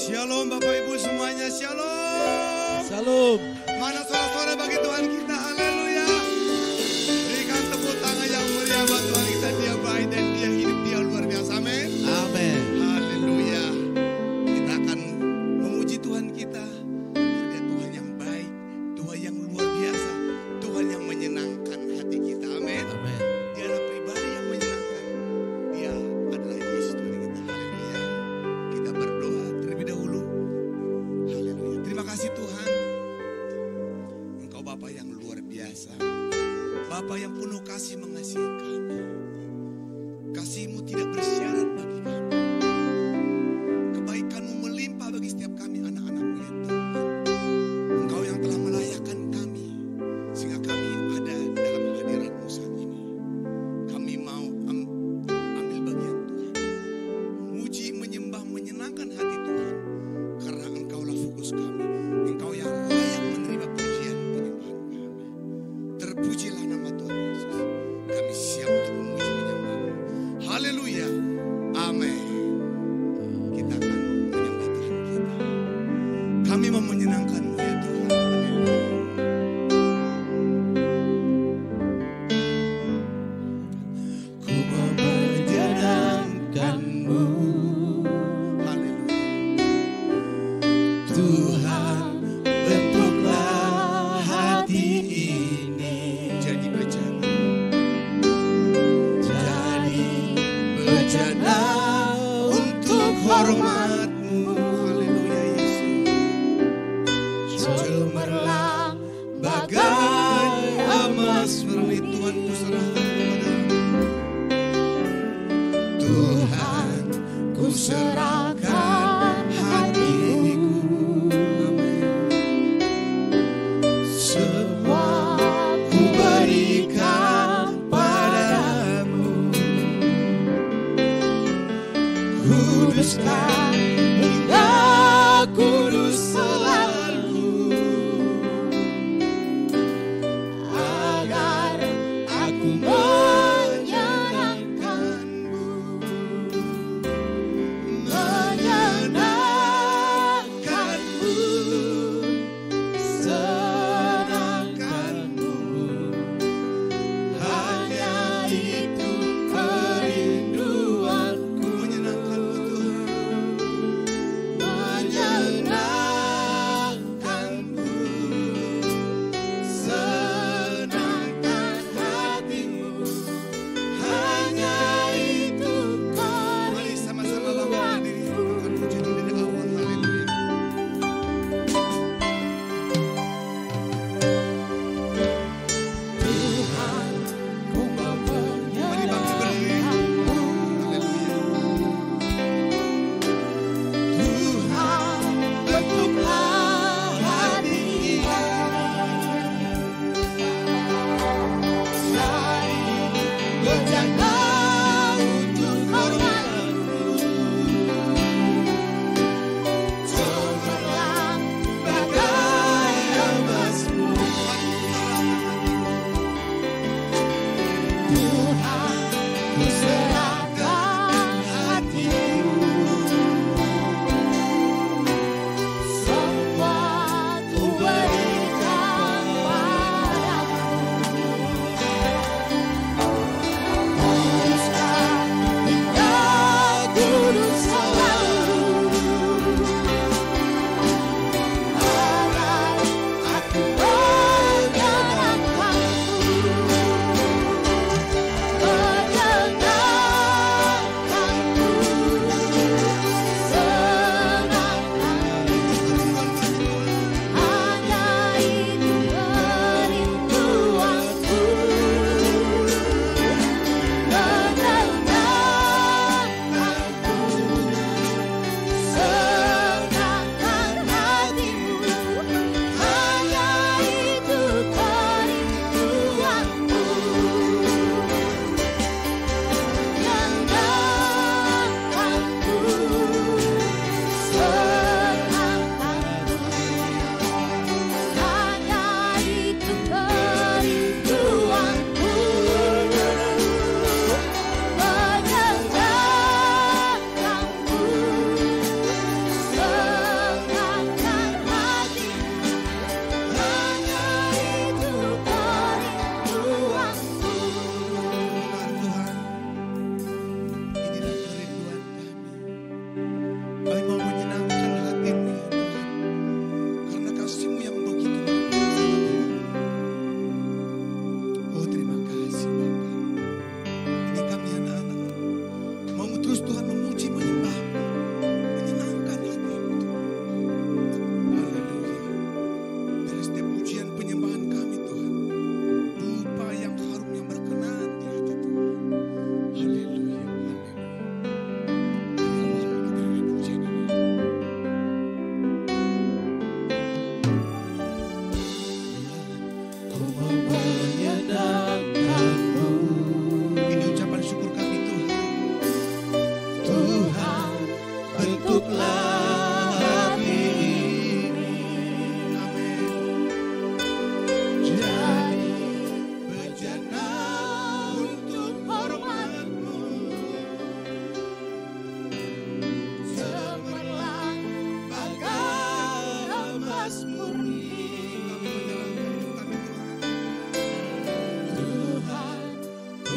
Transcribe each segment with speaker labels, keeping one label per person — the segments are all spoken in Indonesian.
Speaker 1: Shalom Bapak Ibu semuanya, shalom.
Speaker 2: Shalom.
Speaker 1: Mana suara-suara bagi Tuhan kita, haleluya. Berikan tepuk tangan yang mulia buat Tuhan kita, dia baik dan dia hidup, dia luar biasa, amin.
Speaker 2: Amin.
Speaker 1: Haleluya. Kita akan memuji Tuhan kita. Dia Tuhan yang baik, Tuhan yang luar biasa, Tuhan yang menyenangkan hati kita, amin.
Speaker 2: Amin.
Speaker 1: Dia adalah pribadi yang menyenangkan. Dia adalah Yesus Tuhan kita, haleluya. Kita berdoa terlebih dahulu. Haleluya. Terima kasih Tuhan. Engkau Bapa yang luar biasa. Bapa yang penuh kasih mengasihi kami. Kasih-Mu tidak bersyarat bagi kami. Kebaikan-Mu melimpah bagi setiap kami anak-anak-Mu ya Tuhan. Engkau yang telah melayakkan kami sehingga kami ada dalam hadirat-Mu saat ini. Kami mau ambil bagian Tuhan. Memuji, menyembah, menyenangkan hati Tuhan. Karena Engkaulah fokus kami. Engkau yang layak menerima pujian penyembahan kami. Terpujilah nama Tuhan Yesus. Kami siap untuk memuji menyembah-Mu. Haleluya. Amin. Kita akan menyembah Tuhan kita. Kami mau menyenangkan-Mu ya Tuhan. Haleluya.
Speaker 2: Ku mau menyenangkan-Mu,
Speaker 1: Haleluya.
Speaker 2: Tuhan, bentuklah hati ini
Speaker 1: Jadi bejana.
Speaker 2: jadi bejana untuk hormat-Mu.
Speaker 1: Haleluya Yesus.
Speaker 2: Cemerlang bagai emas
Speaker 1: Murni Tuhan ku serahkan kepada-Mu.
Speaker 2: Tuhan, ku serahkan hatiku. Semua ku berikan padamu. Kuduskan hingga kudus selalu, agar aku menyenangkan-Mu. Menyenangkan-Mu, senangkan-Mu, hanya itu kerinduanku.
Speaker 1: Menyenangkan-Mu Tuhan.
Speaker 2: Menyenangkan-Mu, senangkan hatimu, hanya itu
Speaker 1: Mari sama-sama bangkitkan diri. Akan puji Tuhan dari awal. Haleluya.
Speaker 2: Tuhan, ku mau
Speaker 1: Mari bangkit berdiri.
Speaker 2: menyenangkan-Mu.
Speaker 1: Haleluya.
Speaker 2: Tuhan, bentuklah hati ini jadi bejana untuk hormat-Mu. Cemerlang bagai emas-Mu. Tuhan, ku serahkan hatiku. Semua ku berikan padamu. Kuduskan hingga kudus selalu, agar aku menyenangkan-Mu. Menyenangkan-Mu,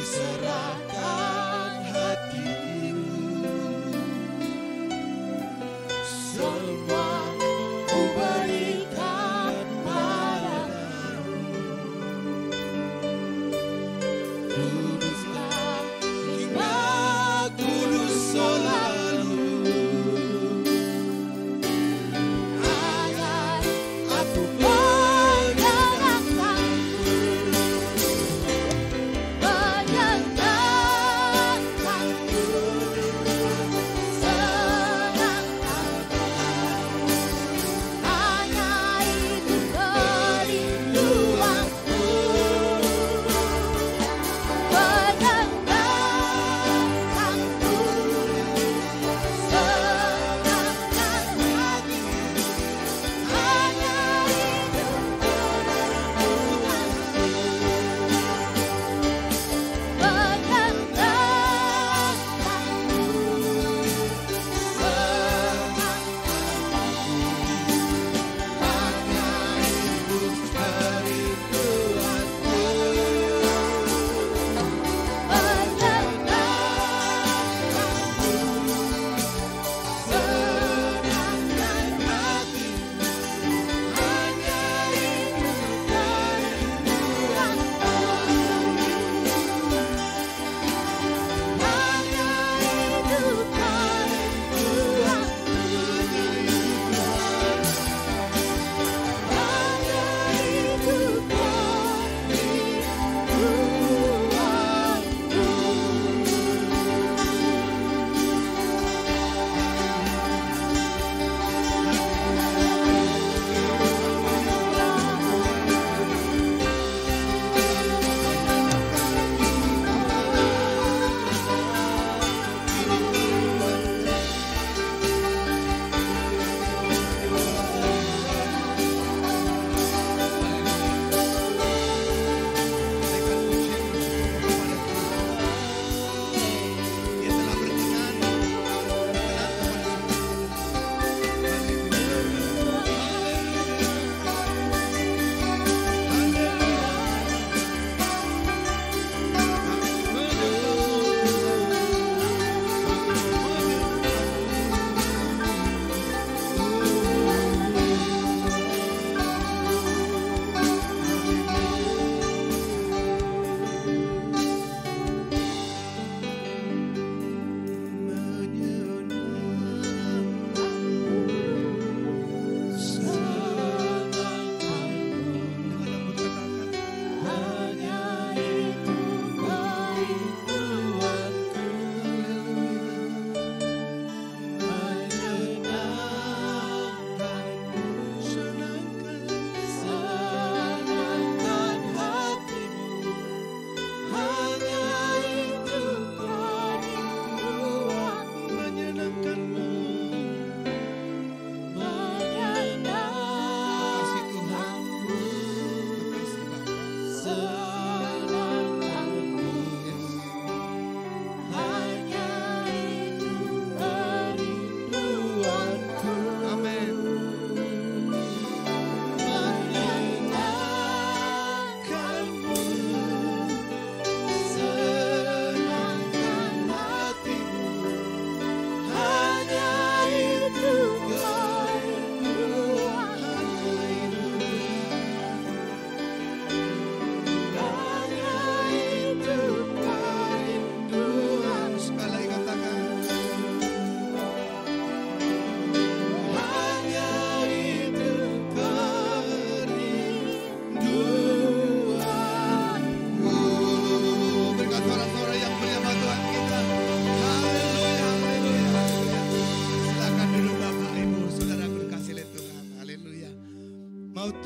Speaker 2: serahkan hatiku, semua ku berikan padamu. Kuduslah hingga kudus selalu, agar aku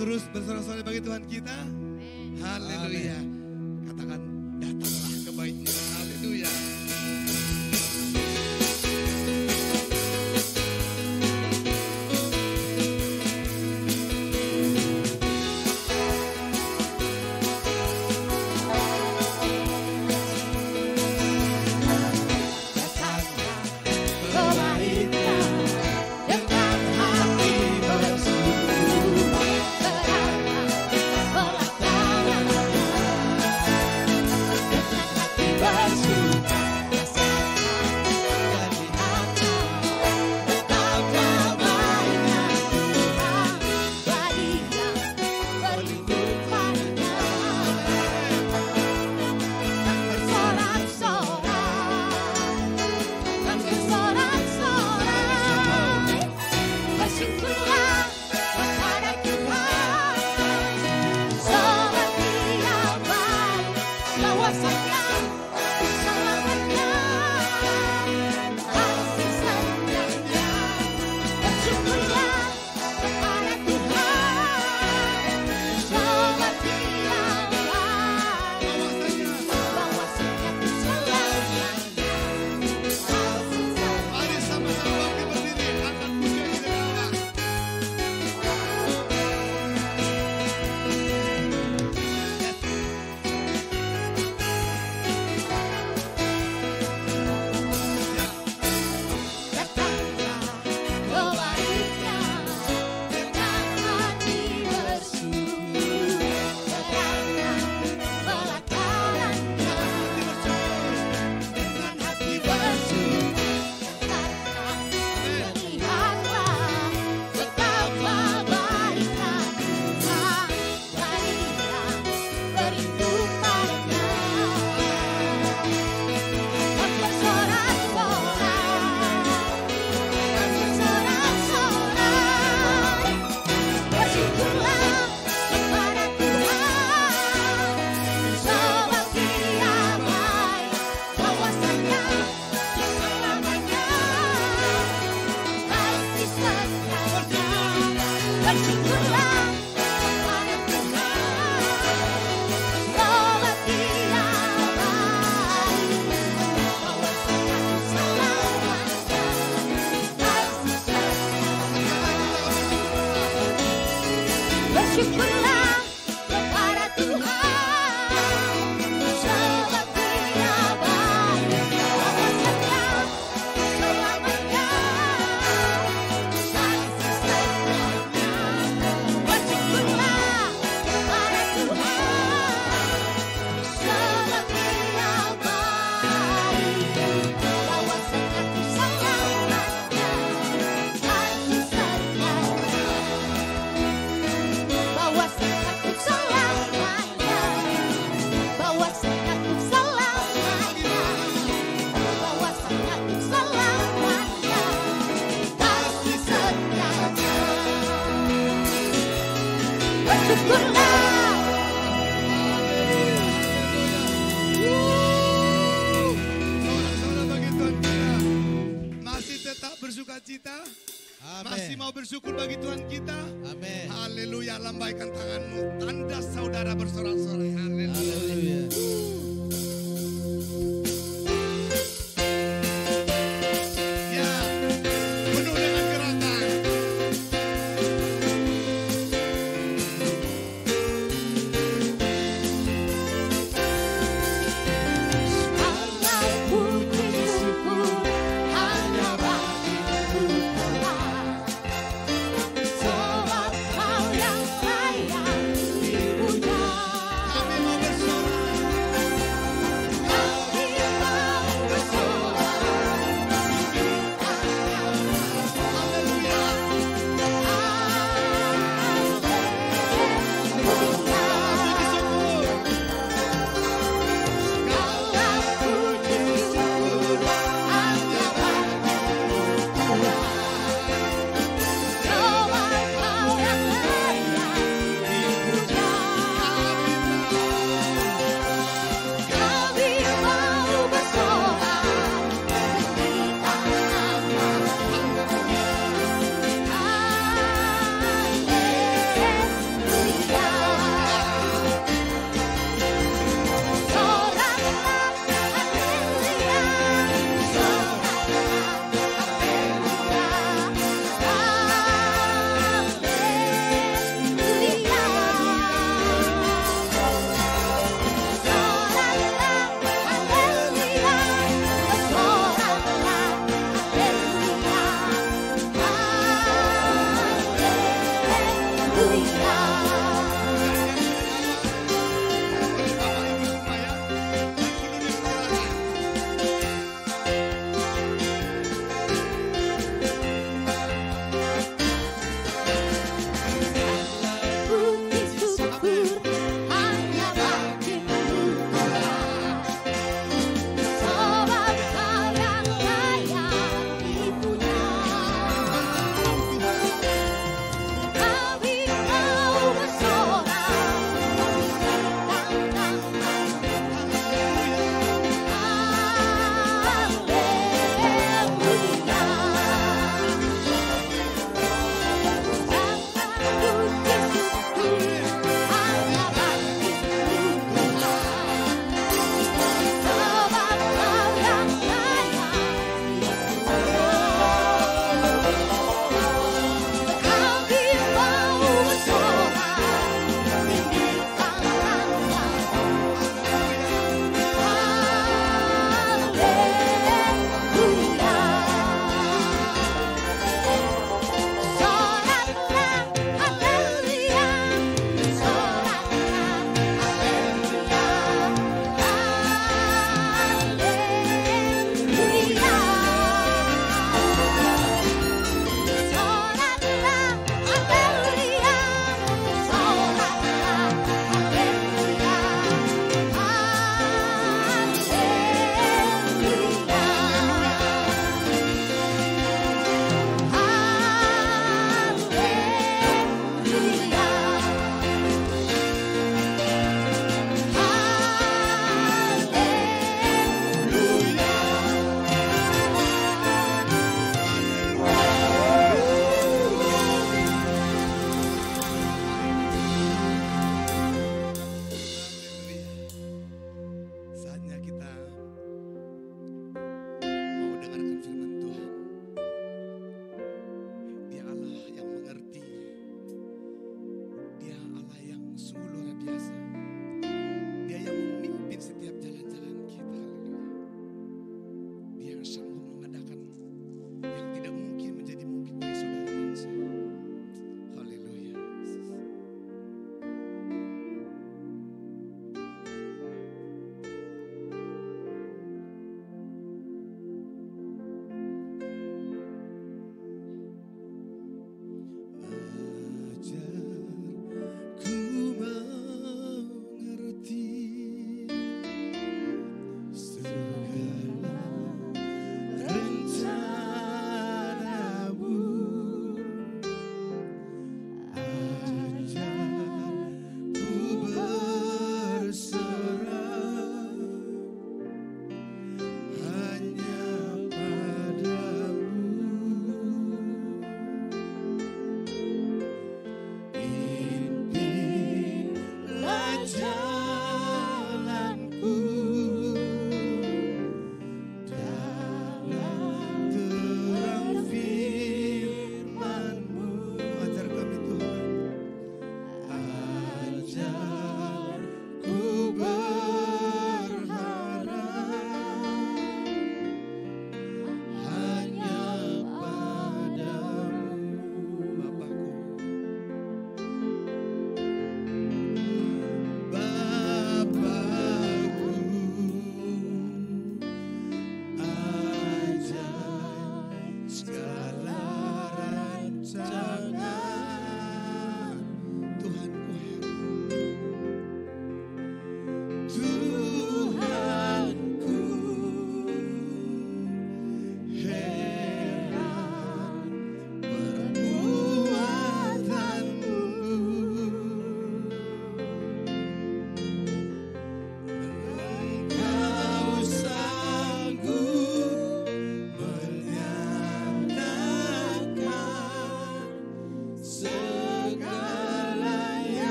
Speaker 1: terus bersorak-sorai bagi Tuhan kita. Haleluya. Katakan datanglah kebaikan. Haleluya.
Speaker 2: Datanglah
Speaker 1: bersyukur bagi Tuhan kita?
Speaker 2: Amin.
Speaker 1: Haleluya, lambaikan tanganmu. Tanda saudara bersorak-sorai. Haleluya.
Speaker 2: Haleluya.
Speaker 1: Ya, penuh dengan gerakan.
Speaker 3: Segala puji syukur hanya bagi-Mu Tuhan. Sebab Kau yang sayang dipuja.
Speaker 1: Kami mau bersorak.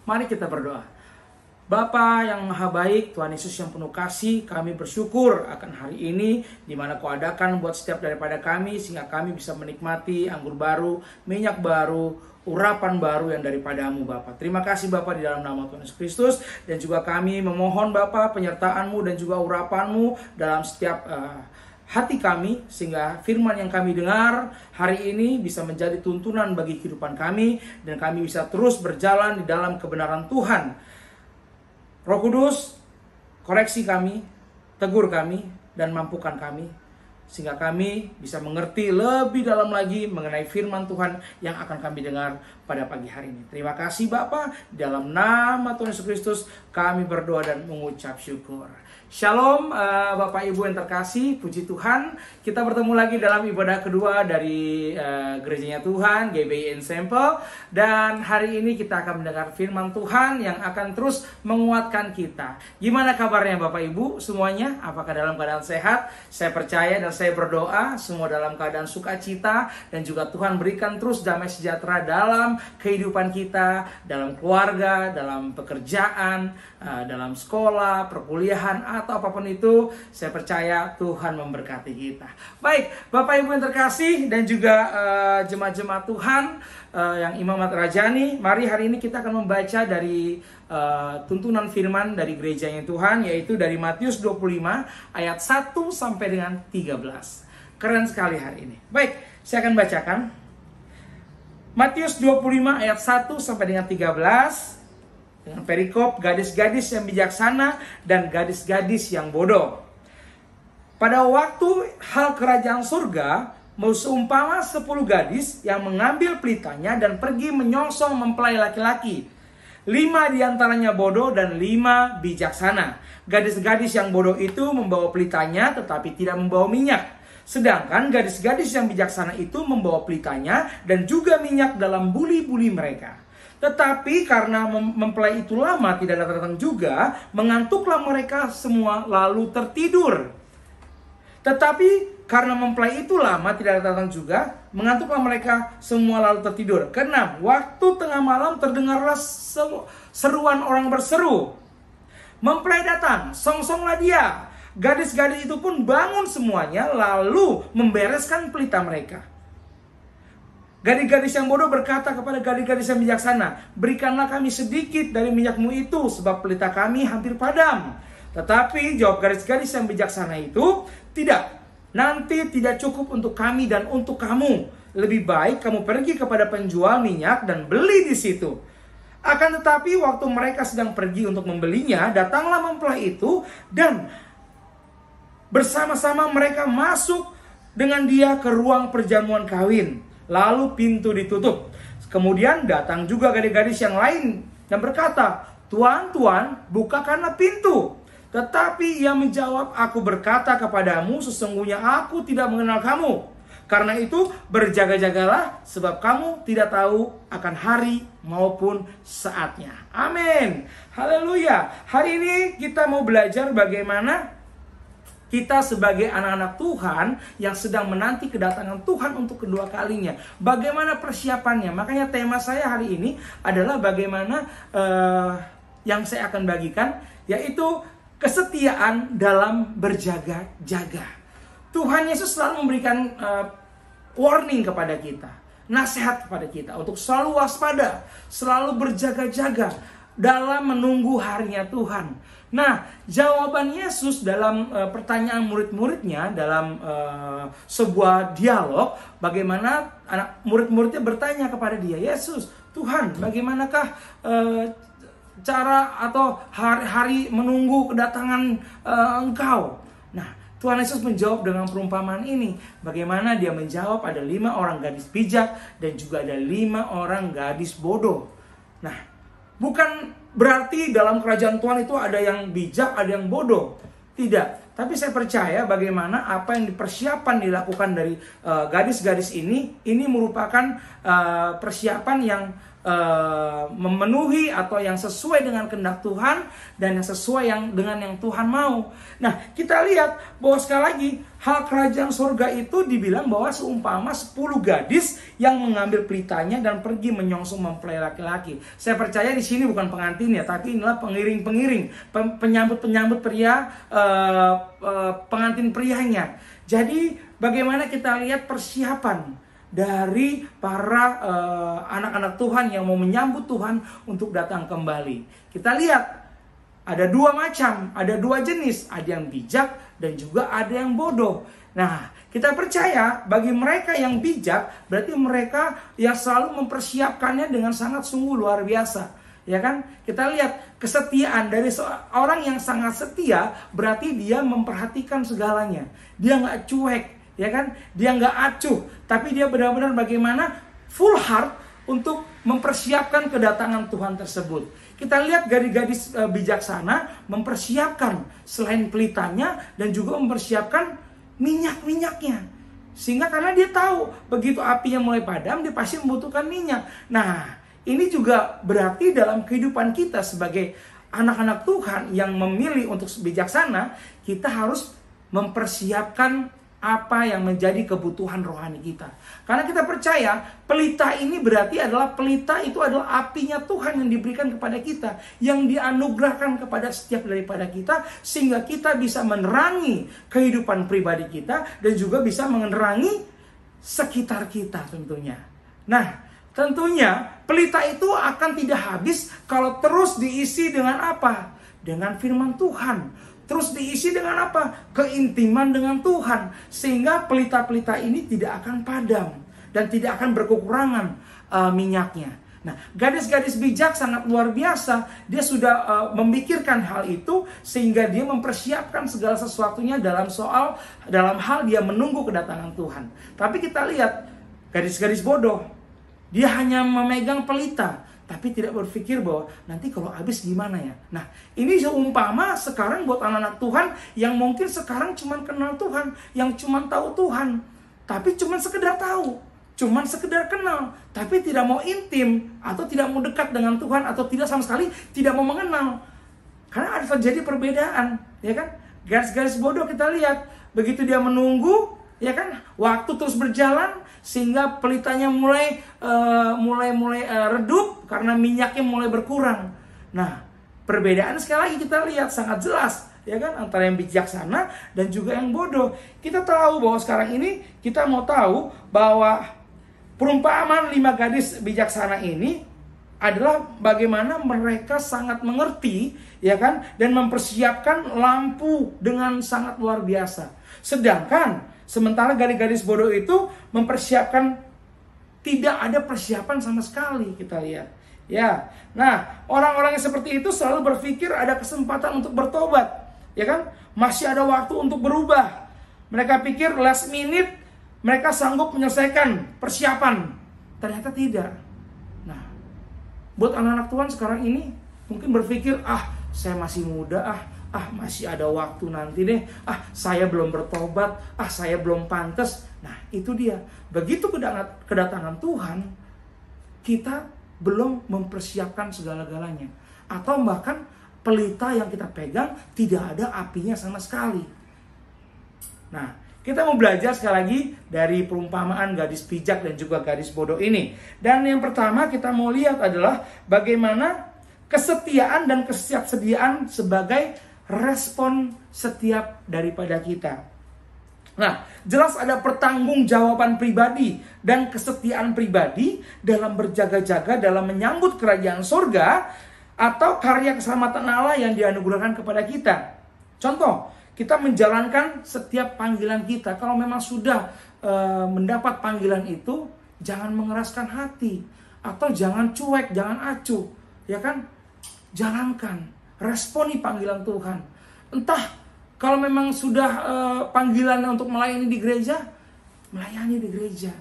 Speaker 4: Mari kita berdoa. Bapa yang maha baik, Tuhan Yesus yang penuh kasih, kami bersyukur akan hari ini di mana Kau adakan buat setiap daripada kami sehingga kami bisa menikmati anggur baru, minyak baru, urapan baru yang daripadamu Bapa. Terima kasih Bapa di dalam nama Tuhan Yesus Kristus, dan juga kami memohon Bapa penyertaan-Mu dan juga urapan-Mu dalam setiap hati kami, sehingga firman yang kami dengar hari ini bisa menjadi tuntunan bagi kehidupan kami, dan kami bisa terus berjalan di dalam kebenaran Tuhan. Roh Kudus, koreksi kami, tegur kami, dan mampukan kami, sehingga kami bisa mengerti lebih dalam lagi mengenai firman Tuhan yang akan kami dengar pada pagi hari ini. Terima kasih Bapa, dalam nama Tuhan Yesus Kristus kami berdoa dan mengucap syukur. Shalom Bapak Ibu yang terkasih, puji Tuhan. Kita bertemu lagi dalam ibadah kedua dari gerejanya Tuhan, GBI Ensemble. Dan hari ini kita akan mendengar firman Tuhan yang akan terus menguatkan kita. Gimana kabarnya Bapak Ibu semuanya? Apakah dalam keadaan sehat? Saya percaya dan saya berdoa semua dalam keadaan sukacita, dan juga Tuhan berikan terus damai sejahtera dalam kehidupan kita, dalam keluarga, dalam pekerjaan, dalam sekolah, perkuliahan, atau apapun itu. Saya percaya Tuhan memberkati kita. Baik, Bapak Ibu yang terkasih dan juga jemaat-jemaat Tuhan yang Imamat Rajani, mari hari ini kita akan membaca dari tuntunan firman dari gerejanya Tuhan, yaitu dari Matius 25 ayat 1 sampai dengan 13. Keren sekali hari ini. Baik, saya akan bacakan Matius 25 ayat 1 sampai dengan 13 dengan perikop gadis-gadis yang bijaksana dan gadis-gadis yang bodoh. Pada waktu hal kerajaan surga seumpama 10 gadis yang mengambil pelitanya dan pergi menyongsong mempelai laki-laki. 5 diantaranya bodoh dan 5 bijaksana. Gadis-gadis yang bodoh itu membawa pelitanya tetapi tidak membawa minyak. Sedangkan gadis-gadis yang bijaksana itu membawa pelitanya dan juga minyak dalam buli-buli mereka. Tetapi karena mempelai itu lama tidak datang juga, mengantuklah mereka semua lalu tertidur. Tetapi karena mempelai itu lama tidak datang juga, mengantuklah mereka semua lalu tertidur. Keenam, waktu tengah malam terdengarlah seruan orang berseru. Mempelai datang, songsonglah dia. Gadis-gadis itu pun bangun semuanya lalu membereskan pelita mereka. Gadis-gadis yang bodoh berkata kepada gadis-gadis yang bijaksana, berikanlah kami sedikit dari minyakmu itu, sebab pelita kami hampir padam. Tetapi jawab gadis-gadis yang bijaksana itu, tidak, nanti tidak cukup untuk kami dan untuk kamu. Lebih baik kamu pergi kepada penjual minyak dan beli di situ. Akan tetapi waktu mereka sedang pergi untuk membelinya, datanglah mempelai itu dan bersama-sama mereka masuk dengan dia ke ruang perjamuan kawin. Lalu pintu ditutup. Kemudian datang juga gadis-gadis yang lain dan berkata, Tuan, Tuan, bukakanlah pintu. Tetapi ia menjawab, aku berkata kepadamu, sesungguhnya aku tidak mengenal kamu. Karena itu berjaga-jagalah, sebab kamu tidak tahu akan hari maupun saatnya. Amin. Haleluya. Hari ini kita mau belajar bagaimana kita sebagai anak-anak Tuhan yang sedang menanti kedatangan Tuhan untuk kedua kalinya. Bagaimana persiapannya? Makanya tema saya hari ini adalah bagaimana yang saya akan bagikan, yaitu kesetiaan dalam berjaga-jaga. Tuhan Yesus selalu memberikan warning kepada kita, nasihat kepada kita untuk selalu waspada, selalu berjaga-jaga dalam menunggu harinya Tuhan. Nah, jawaban Yesus dalam pertanyaan murid-muridnya dalam sebuah dialog, bagaimana anak murid-muridnya bertanya kepada dia, Yesus, Tuhan, bagaimanakah cara atau hari-hari menunggu kedatangan Engkau? Nah, Tuhan Yesus menjawab dengan perumpamaan ini. Bagaimana dia menjawab, ada 5 orang gadis bijak dan juga ada 5 orang gadis bodoh. Nah, bukan berarti dalam kerajaan Tuhan itu ada yang bijak, ada yang bodoh. Tidak. Tapi saya percaya bagaimana apa yang dipersiapan dilakukan dari gadis-gadis ini merupakan persiapan yang memenuhi atau yang sesuai dengan kehendak Tuhan dan yang sesuai dengan yang Tuhan mau. Nah, kita lihat bahwa sekali lagi hal kerajaan surga itu dibilang bahwa seumpama 10 gadis yang mengambil pelitanya dan pergi menyongsong mempelai laki-laki. Saya percaya di sini bukan pengantin ya, tapi inilah pengiring-pengiring, penyambut-penyambut pria, pengantin prianya. Jadi bagaimana kita lihat persiapan dari para anak-anak Tuhan yang mau menyambut Tuhan untuk datang kembali. Kita lihat ada 2 macam, ada 2 jenis, ada yang bijak dan juga ada yang bodoh. Nah, kita percaya bagi mereka yang bijak berarti mereka yang selalu mempersiapkannya dengan sangat sungguh luar biasa. Ya kan? Kita lihat kesetiaan dari seorang yang sangat setia berarti dia memperhatikan segalanya. Dia nggak cuek. Ya kan, dia nggak acuh, tapi dia benar-benar bagaimana full heart untuk mempersiapkan kedatangan Tuhan tersebut. Kita lihat gadis-gadis bijaksana mempersiapkan selain pelitanya dan juga mempersiapkan minyak-minyaknya. Sehingga karena dia tahu begitu apinya mulai padam, dia pasti membutuhkan minyak. Nah, ini juga berarti dalam kehidupan kita sebagai anak-anak Tuhan yang memilih untuk bijaksana, kita harus mempersiapkan apa yang menjadi kebutuhan rohani kita. Karena kita percaya pelita ini berarti adalah pelita itu adalah apinya Tuhan yang diberikan kepada kita, yang dianugerahkan kepada setiap daripada kita, sehingga kita bisa menerangi kehidupan pribadi kita dan juga bisa menerangi sekitar kita tentunya. Nah, tentunya pelita itu akan tidak habis kalau terus diisi dengan apa? Dengan firman Tuhan. Terus diisi dengan apa? Keintiman dengan Tuhan. Sehingga pelita-pelita ini tidak akan padam. Dan tidak akan berkekurangan minyaknya. Nah, gadis-gadis bijak sangat luar biasa. Dia sudah memikirkan hal itu. Sehingga dia mempersiapkan segala sesuatunya dalam hal dia menunggu kedatangan Tuhan. Tapi kita lihat, gadis-gadis bodoh. Dia hanya memegang pelita. Tapi tidak berpikir bahwa nanti kalau habis gimana ya. Nah, ini seumpama sekarang buat anak-anak Tuhan yang mungkin sekarang cuma kenal Tuhan, yang cuma tahu Tuhan, tapi cuma sekedar tahu, cuma sekedar kenal, tapi tidak mau intim atau tidak mau dekat dengan Tuhan atau tidak sama sekali tidak mau mengenal. Karena ada terjadi perbedaan, ya kan? Garis-garis bodoh kita lihat, begitu dia menunggu, ya kan? Waktu terus berjalan sehingga pelitanya mulai redup karena minyaknya mulai berkurang. Nah, perbedaan sekali lagi kita lihat sangat jelas, ya kan, antara yang bijaksana dan juga yang bodoh. Kita tahu bahwa sekarang ini kita mau tahu bahwa perumpamaan 5 gadis bijaksana ini adalah bagaimana mereka sangat mengerti, ya kan, dan mempersiapkan lampu dengan sangat luar biasa. Sementara gadis-gadis bodoh itu mempersiapkan tidak ada persiapan sama sekali, kita lihat. Ya, nah orang-orang yang seperti itu selalu berpikir ada kesempatan untuk bertobat, ya kan? Masih ada waktu untuk berubah. Mereka pikir last minute mereka sanggup menyelesaikan persiapan. Ternyata tidak. Nah, buat anak-anak Tuhan sekarang ini mungkin berpikir, saya masih muda, masih ada waktu nanti deh, saya belum bertobat, saya belum pantas. Nah, itu dia. Begitu kedatangan Tuhan, kita belum mempersiapkan segala-galanya. Atau bahkan pelita yang kita pegang tidak ada apinya sama sekali. Nah, kita mau belajar sekali lagi dari perumpamaan gadis bijak dan juga gadis bodoh ini. Dan yang pertama kita mau lihat adalah bagaimana kesetiaan dan kesiapsediaan sebagai respon setiap daripada kita. Nah, jelas ada pertanggungjawaban pribadi dan kesetiaan pribadi dalam berjaga-jaga dalam menyambut kerajaan surga atau karya keselamatan Allah yang dianugerahkan kepada kita. Contoh, kita menjalankan setiap panggilan kita. Kalau memang sudah mendapat panggilan itu, jangan mengeraskan hati atau jangan cuek, jangan acuh, ya kan? Jalankan. Responi panggilan Tuhan. Entah kalau memang sudah panggilan untuk melayani di gereja, melayani di gereja.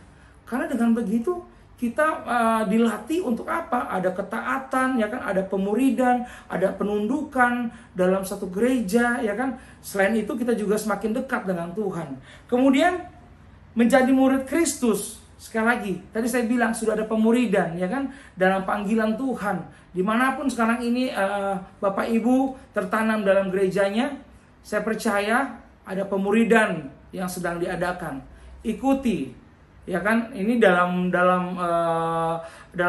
Speaker 4: Karena dengan begitu kita dilatih untuk apa? Ada ketaatan, ya kan? Ada pemuridan, ada penundukan dalam satu gereja, ya kan? Selain itu kita juga semakin dekat dengan Tuhan. Kemudian menjadi murid Kristus Sekali lagi, tadi saya bilang sudah ada pemuridan, ya kan, dalam panggilan Tuhan. Dimanapun sekarang ini Bapak Ibu tertanam dalam gerejanya, saya percaya ada pemuridan yang sedang diadakan. Ikuti, ya kan? Ini dalam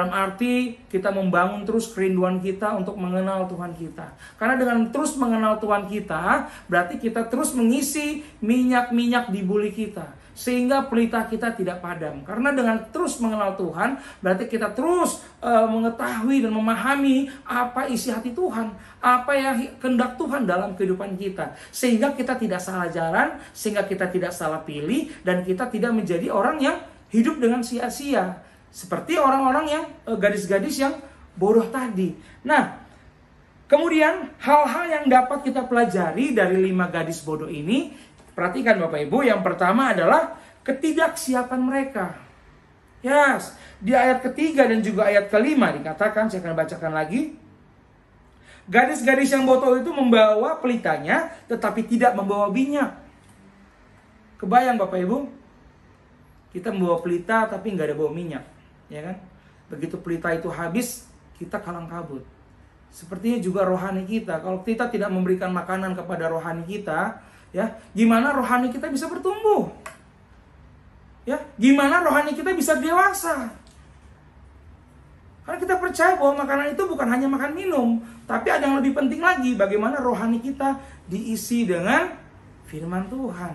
Speaker 4: arti kita membangun terus kerinduan kita untuk mengenal Tuhan kita. Karena dengan terus mengenal Tuhan kita, berarti kita terus mengisi minyak-minyak di buli kita, sehingga pelita kita tidak padam. Karena dengan terus mengenal Tuhan, berarti kita terus mengetahui dan memahami apa isi hati Tuhan, apa yang kehendak Tuhan dalam kehidupan kita, sehingga kita tidak salah jalan, sehingga kita tidak salah pilih, dan kita tidak menjadi orang yang hidup dengan sia-sia, seperti orang-orang yang gadis-gadis yang bodoh tadi. Nah, kemudian hal-hal yang dapat kita pelajari dari 5 gadis bodoh ini, perhatikan Bapak Ibu, yang pertama adalah ketidaksiapan mereka. Yes, di ayat ketiga dan juga ayat kelima dikatakan, saya akan bacakan lagi. Gadis-gadis yang bodoh itu membawa pelitanya, tetapi tidak membawa minyak. Kebayang Bapak Ibu? Kita membawa pelita tapi nggak ada bawa minyak, ya kan? Begitu pelita itu habis, kita kalang kabut. Sepertinya juga rohani kita. Kalau kita tidak memberikan makanan kepada rohani kita, ya, gimana rohani kita bisa bertumbuh? Ya, gimana rohani kita bisa dewasa? Karena kita percaya bahwa makanan itu bukan hanya makan minum, tapi ada yang lebih penting lagi, bagaimana rohani kita diisi dengan firman Tuhan,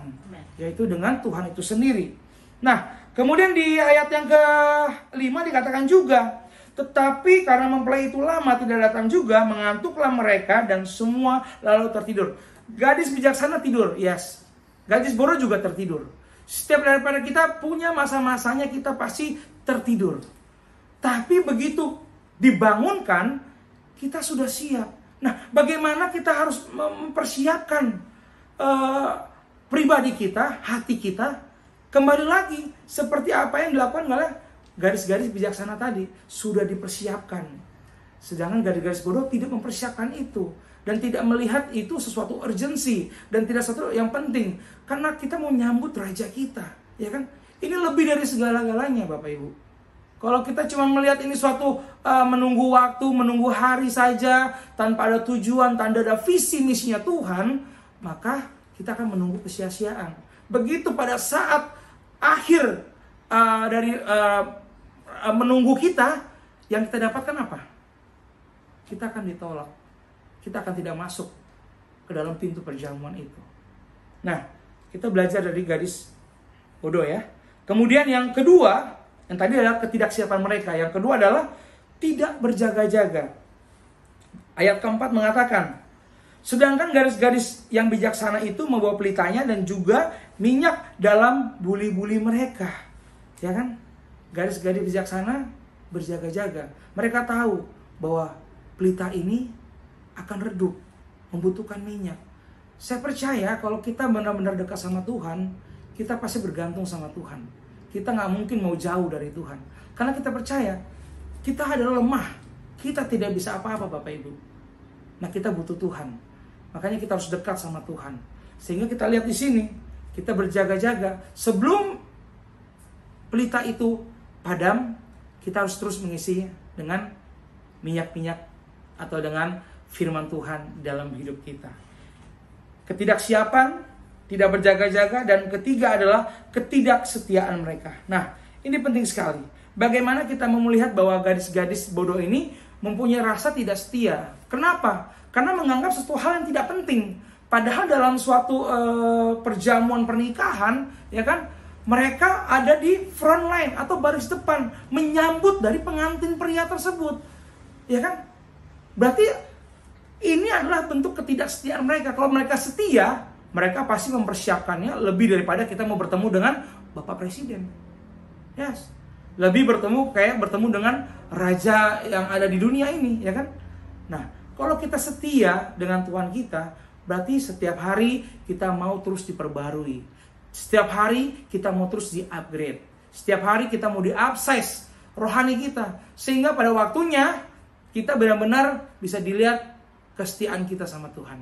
Speaker 4: yaitu dengan Tuhan itu sendiri. Nah, kemudian di ayat yang ke-5 dikatakan juga, tetapi karena mempelai itu lama tidak datang juga, mengantuklah mereka dan semua lalu tertidur. Gadis bijaksana tidur, yes. Gadis bodoh juga tertidur. Setiap daripada kita punya masa-masanya kita pasti tertidur. Tapi begitu dibangunkan, kita sudah siap. Nah, bagaimana kita harus mempersiapkan pribadi kita, hati kita? Kembali lagi, seperti apa yang dilakukan oleh gadis-gadis bijaksana tadi, sudah dipersiapkan. Sedangkan gadis-gadis bodoh tidak mempersiapkan itu, dan tidak melihat itu sesuatu urgensi, dan tidak sesuatu yang penting. Karena kita mau nyambut raja kita, ya kan? Ini lebih dari segala-galanya Bapak Ibu. Kalau kita cuma melihat ini suatu menunggu waktu, menunggu hari saja, tanpa ada tujuan, tanpa ada visi misinya Tuhan, maka kita akan menunggu kesia-siaan. Begitu pada saat akhir dari menunggu kita, yang kita dapatkan apa? Kita akan ditolak. Kita akan tidak masuk ke dalam pintu perjamuan itu. Nah, kita belajar dari gadis bodoh ya. Kemudian yang kedua, yang tadi adalah ketidaksiapan mereka. Yang kedua adalah tidak berjaga-jaga. Ayat keempat mengatakan, sedangkan gadis-gadis yang bijaksana itu membawa pelitanya dan juga minyak dalam buli-buli mereka. Ya kan? Gadis-gadis bijaksana berjaga-jaga. Mereka tahu bahwa pelita ini akan redup, membutuhkan minyak. Saya percaya kalau kita benar-benar dekat sama Tuhan, kita pasti bergantung sama Tuhan. Kita nggak mungkin mau jauh dari Tuhan. Karena kita percaya, kita adalah lemah. Kita tidak bisa apa-apa Bapak Ibu. Nah, kita butuh Tuhan. Makanya kita harus dekat sama Tuhan. Sehingga kita lihat di sini, kita berjaga-jaga. Sebelum pelita itu padam, kita harus terus mengisinya dengan minyak-minyak atau dengan firman Tuhan dalam hidup kita. Ketidaksiapan, tidak berjaga-jaga, dan ketiga adalah ketidaksetiaan mereka. Nah, ini penting sekali. Bagaimana kita melihat bahwa gadis-gadis bodoh ini mempunyai rasa tidak setia. Kenapa? Karena menganggap sesuatu hal yang tidak penting. Padahal dalam suatu perjamuan pernikahan, ya kan, mereka ada di front line atau baris depan menyambut dari pengantin pria tersebut, ya kan? Berarti ini adalah bentuk ketidaksetiaan mereka. Kalau mereka setia, mereka pasti mempersiapkannya lebih daripada kita mau bertemu dengan Bapak Presiden. Yes. Lebih bertemu dengan raja yang ada di dunia ini, ya kan? Nah, kalau kita setia dengan Tuhan kita, berarti setiap hari kita mau terus diperbarui. Setiap hari kita mau terus di-upgrade. Setiap hari kita mau di-upsize rohani kita. Sehingga pada waktunya kita benar-benar bisa dilihat kesetiaan kita sama Tuhan.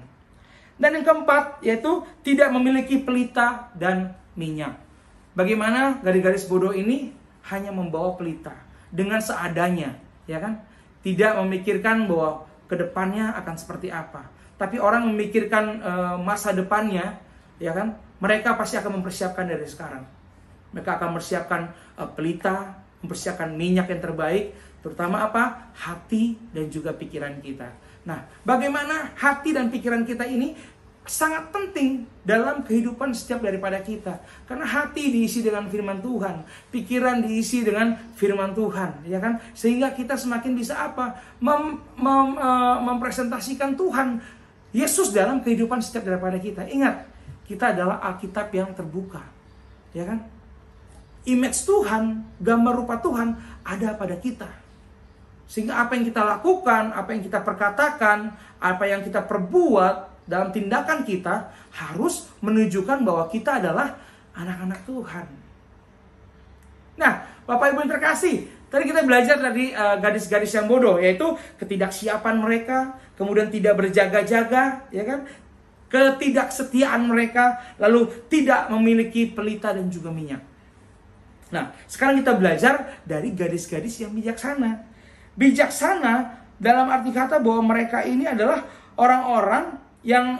Speaker 4: Dan yang keempat, yaitu tidak memiliki pelita dan minyak. Bagaimana gadis-gadis bodoh ini? hanya membawa pelita dengan seadanya, ya kan? Tidak memikirkan bahwa kedepannya akan seperti apa. Tapi orang memikirkan masa depannya, ya kan? Mereka pasti akan mempersiapkan dari sekarang. Mereka akan mempersiapkan pelita, mempersiapkan minyak yang terbaik, terutama apa? Hati dan juga pikiran kita. Nah, bagaimana hati dan pikiran kita ini sangat penting dalam kehidupan setiap daripada kita. Karena hati diisi dengan firman Tuhan, pikiran diisi dengan firman Tuhan, ya kan? Sehingga kita semakin bisa apa? Mempresentasikan Tuhan Yesus dalam kehidupan setiap daripada kita. Ingat, kita adalah Alkitab yang terbuka, ya kan? Image Tuhan, gambar rupa Tuhan ada pada kita. Sehingga apa yang kita lakukan, apa yang kita perkatakan, apa yang kita perbuat dalam tindakan kita harus menunjukkan bahwa kita adalah anak-anak Tuhan. Nah, Bapak Ibu yang terkasih, tadi kita belajar dari gadis-gadis yang bodoh, yaitu ketidaksiapan mereka, kemudian tidak berjaga-jaga, ya kan? Ketidaksetiaan mereka, lalu tidak memiliki pelita dan juga minyak. Nah, sekarang kita belajar dari gadis-gadis yang bijaksana. Bijaksana dalam arti kata bahwa mereka ini adalah orang-orang yang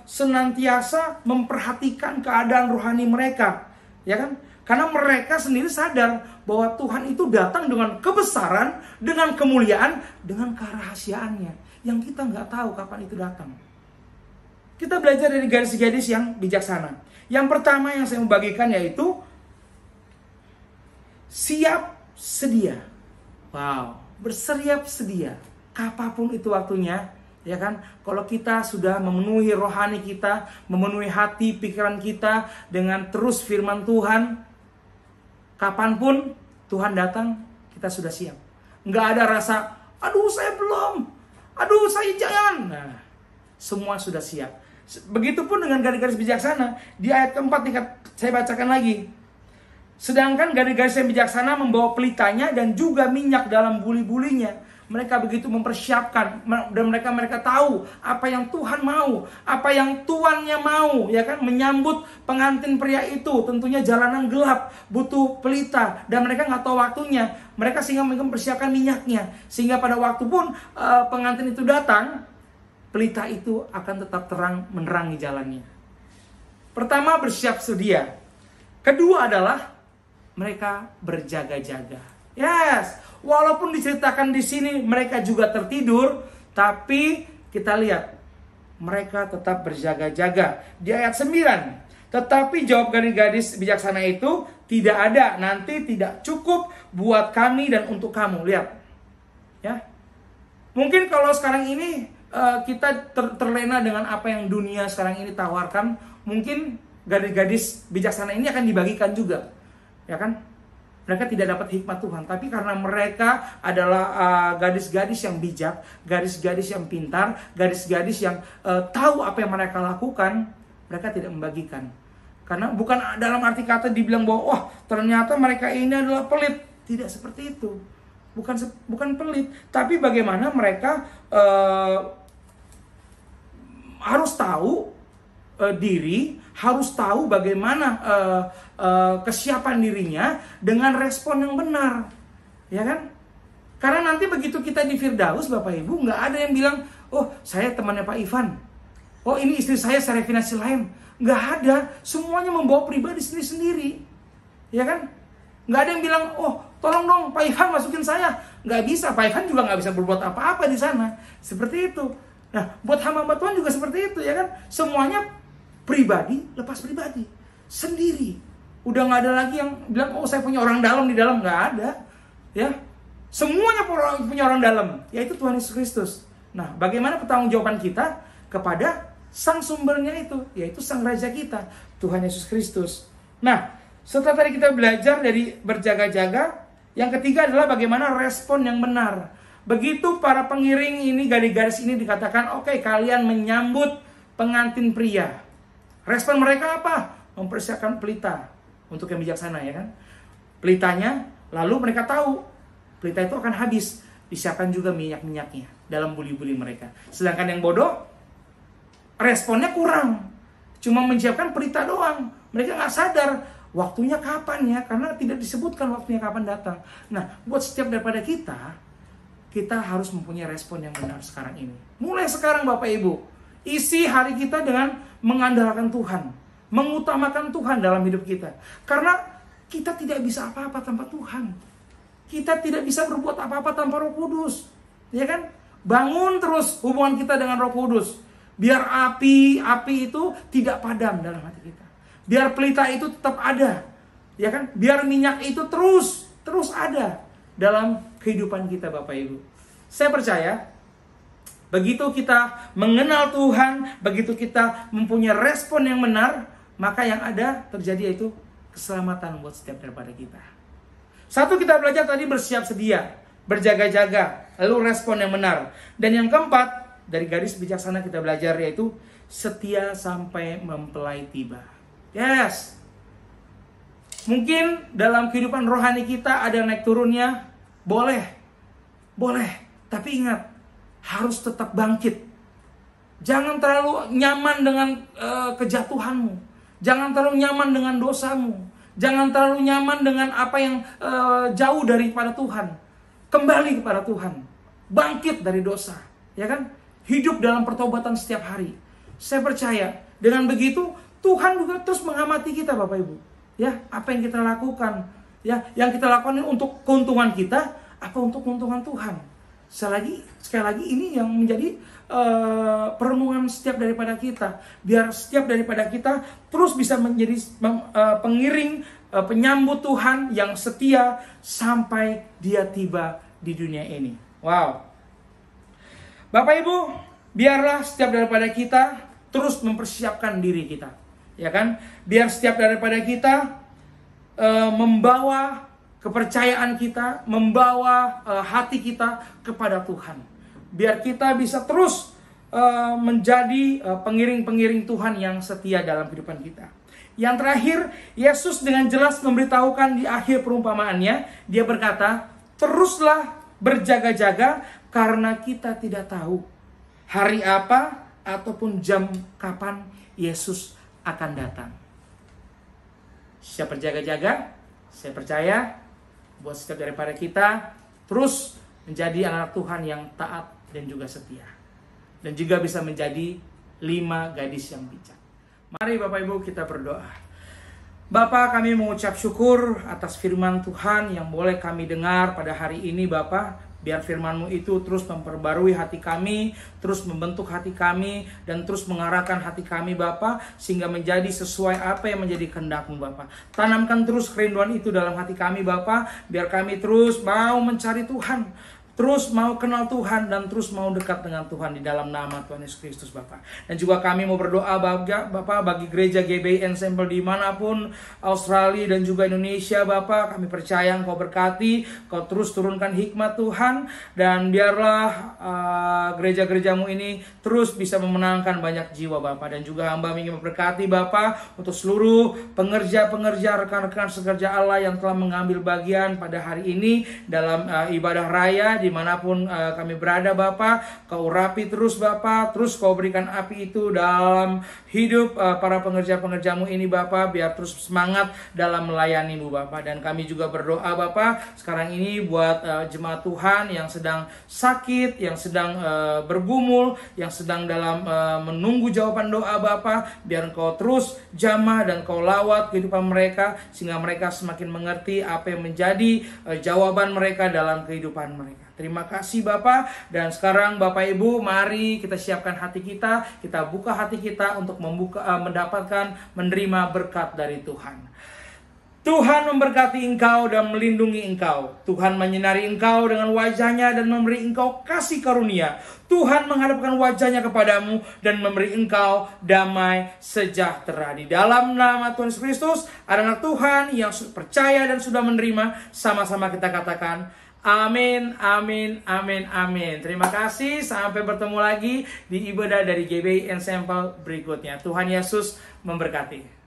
Speaker 4: senantiasa memperhatikan keadaan rohani mereka, ya kan? Karena mereka sendiri sadar bahwa Tuhan itu datang dengan kebesaran, dengan kemuliaan, dengan kerahasiaannya yang kita nggak tahu kapan itu datang. Kita belajar dari gadis-gadis yang bijaksana. Yang pertama yang saya membagikan yaitu siap sedia. Wow, bersiap sedia. Apapun itu waktunya, ya kan? Kalau kita sudah memenuhi rohani kita, memenuhi hati, pikiran kita dengan terus firman Tuhan, kapanpun Tuhan datang, kita sudah siap. Nggak ada rasa, aduh saya belum, aduh saya jangan. Nah, semua sudah siap. Begitupun dengan gadis-gadis bijaksana. Di ayat keempat saya bacakan lagi. Sedangkan gadis-gadis yang bijaksana membawa pelitanya dan juga minyak dalam buli-bulinya. Mereka begitu mempersiapkan dan mereka tahu apa yang Tuhan mau, apa yang tuannya mau, ya kan? Menyambut pengantin pria itu. Tentunya jalanan gelap, butuh pelita dan mereka nggak tahu waktunya. Mereka sehingga mempersiapkan minyaknya, sehingga pada waktu pun pengantin itu datang, pelita itu akan tetap terang menerangi jalannya. Pertama, bersiap sedia. Kedua adalah mereka berjaga-jaga. Yes, walaupun diceritakan di sini mereka juga tertidur, tapi kita lihat mereka tetap berjaga-jaga. Di ayat 9, tetapi jawab gadis bijaksana itu, tidak ada, nanti tidak cukup buat kami dan untuk kamu. Lihat, ya. Mungkin kalau sekarang ini kita terlena dengan apa yang dunia sekarang ini tawarkan, mungkin gadis-gadis bijaksana ini akan dibagikan juga, ya kan? Mereka tidak dapat hikmat Tuhan, tapi karena mereka adalah gadis-gadis yang bijak, gadis-gadis yang pintar, gadis-gadis yang tahu apa yang mereka lakukan, mereka tidak membagikan. Karena bukan dalam arti kata dibilang bahwa wah ternyata mereka ini adalah pelit, tidak seperti itu. Bukan pelit, tapi bagaimana mereka harus tahu diri, harus tahu bagaimana kesiapan dirinya dengan respon yang benar, ya kan? Karena nanti begitu kita di Firdaus, Bapak Ibu, nggak ada yang bilang, oh saya temannya Pak Ivan, oh ini istri saya secara finansial lain, nggak ada. Semuanya membawa pribadi sendiri-sendiri, ya kan? Nggak ada yang bilang, oh tolong dong Pak Ivan masukin saya, nggak bisa. Pak Ivan juga nggak bisa berbuat apa-apa di sana, seperti itu. Nah, buat hamba Tuhan juga seperti itu, ya kan? Semuanya pribadi, lepas pribadi, sendiri. Udah nggak ada lagi yang bilang, oh saya punya orang dalam di dalam. Nggak ada, ya. Semuanya punya orang dalam, yaitu Tuhan Yesus Kristus. Nah, bagaimana pertanggungjawaban kita kepada sang sumbernya itu, yaitu sang Raja kita, Tuhan Yesus Kristus. Nah, setelah tadi kita belajar dari berjaga-jaga, yang ketiga adalah bagaimana respon yang benar. Begitu para pengiring ini, gadis-gadis ini dikatakan, oke, kalian menyambut pengantin pria. Respon mereka apa? Mempersiapkan pelita untuk yang bijaksana, ya kan? Pelitanya, lalu mereka tahu pelita itu akan habis. Disiapkan juga minyak-minyaknya dalam buli-buli mereka. Sedangkan yang bodoh, responnya kurang. Cuma menyiapkan pelita doang. Mereka nggak sadar, Waktunya kapan ya? Karena tidak disebutkan waktunya kapan datang. Nah, buat setiap daripada kita harus mempunyai respon yang benar sekarang ini. Mulai sekarang Bapak Ibu, isi hari kita dengan mengandalkan Tuhan, mengutamakan Tuhan dalam hidup kita. Karena kita tidak bisa apa-apa tanpa Tuhan. Kita tidak bisa berbuat apa-apa tanpa Roh Kudus. Ya kan? Bangun terus hubungan kita dengan Roh Kudus. Biar api itu tidak padam dalam hati kita. Biar pelita itu tetap ada. Ya kan? Biar minyak itu terus ada dalam kehidupan kita Bapak Ibu. Saya percaya begitu kita mengenal Tuhan, begitu kita mempunyai respon yang benar, maka yang ada terjadi yaitu keselamatan buat setiap daripada kita. Satu, kita belajar tadi bersiap sedia, berjaga-jaga, lalu respon yang benar. Dan yang keempat, dari garis bijaksana kita belajar yaitu setia sampai mempelai tiba. Yes. Mungkin dalam kehidupan rohani kita ada naik turunnya, boleh. Tapi ingat, harus tetap bangkit. Jangan terlalu nyaman dengan kejatuhanmu. Jangan terlalu nyaman dengan dosamu. Jangan terlalu nyaman dengan apa yang jauh daripada Tuhan. Kembali kepada Tuhan. Bangkit dari dosa. Ya kan? Hidup dalam pertobatan setiap hari. Saya percaya dengan begitu Tuhan juga terus mengamati kita Bapak Ibu. Ya, apa yang kita lakukan? Ya, yang kita lakukan ini untuk keuntungan kita, apa untuk keuntungan Tuhan? Sekali lagi ini yang menjadi perenungan setiap daripada kita. Biar setiap daripada kita terus bisa menjadi pengiring, penyambut Tuhan yang setia sampai Dia tiba di dunia ini. Wow. Bapak Ibu, biarlah setiap daripada kita terus mempersiapkan diri kita. Ya kan? Biar setiap daripada kita membawa kepercayaan kita, membawa hati kita kepada Tuhan. Biar kita bisa terus menjadi pengiring-pengiring Tuhan yang setia dalam kehidupan kita. Yang terakhir, Yesus dengan jelas memberitahukan di akhir perumpamaannya, Dia berkata, teruslah berjaga-jaga karena kita tidak tahu hari apa ataupun jam kapan Yesus akan datang. Siap berjaga-jaga. Saya percaya buat setiap daripada kita terus menjadi anak Tuhan yang taat dan juga setia. Dan juga bisa menjadi 5 gadis yang bijak. Mari Bapak Ibu kita berdoa. Bapa, kami mengucap syukur atas firman Tuhan yang boleh kami dengar pada hari ini Bapa. Biar firman-Mu itu terus memperbarui hati kami, terus membentuk hati kami, dan terus mengarahkan hati kami Bapa, sehingga menjadi sesuai apa yang menjadi kehendak-Mu Bapa. Tanamkan terus kerinduan itu dalam hati kami Bapa, biar kami terus mau mencari Tuhan, terus mau kenal Tuhan, dan terus mau dekat dengan Tuhan di dalam nama Tuhan Yesus Kristus Bapa. Dan juga kami mau berdoa Bapa bagi gereja GBI Ensemble dimanapun, Australia dan juga Indonesia Bapa. Kami percaya Engkau berkati, Kau terus turunkan hikmat Tuhan, dan biarlah gereja-gerejamu ini terus bisa memenangkan banyak jiwa Bapa. Dan juga hamba ingin memberkati Bapa untuk seluruh pengerja-pengerja, rekan-rekan sekerja Allah yang telah mengambil bagian pada hari ini dalam ibadah raya dimanapun kami berada Bapa. Kau urapi terus Bapa, terus Kau berikan api itu dalam hidup para pengerja-pengerjamu ini Bapa, biar terus semangat dalam melayani-Mu Bapa. Dan kami juga berdoa Bapa sekarang ini buat jemaat Tuhan yang sedang sakit, yang sedang bergumul, yang sedang dalam menunggu jawaban doa Bapa. Biar Engkau terus jamah dan Kau lawat kehidupan mereka, sehingga mereka semakin mengerti apa yang menjadi jawaban mereka dalam kehidupan mereka. Terima kasih Bapak. Dan sekarang Bapak Ibu, mari kita siapkan hati kita buka hati kita untuk mendapatkan, menerima berkat dari Tuhan. Tuhan memberkati engkau dan melindungi engkau. Tuhan menyinari engkau dengan wajahnya dan memberi engkau kasih karunia. Tuhan menghadapkan wajahnya kepadamu dan memberi engkau damai sejahtera. Di dalam nama Tuhan Yesus Kristus, anak Tuhan yang percaya dan sudah menerima, sama-sama kita katakan, amin, amin, amin, amin. Terima kasih. Sampai bertemu lagi di ibadah dari GBI Ensemble berikutnya. Tuhan Yesus memberkati.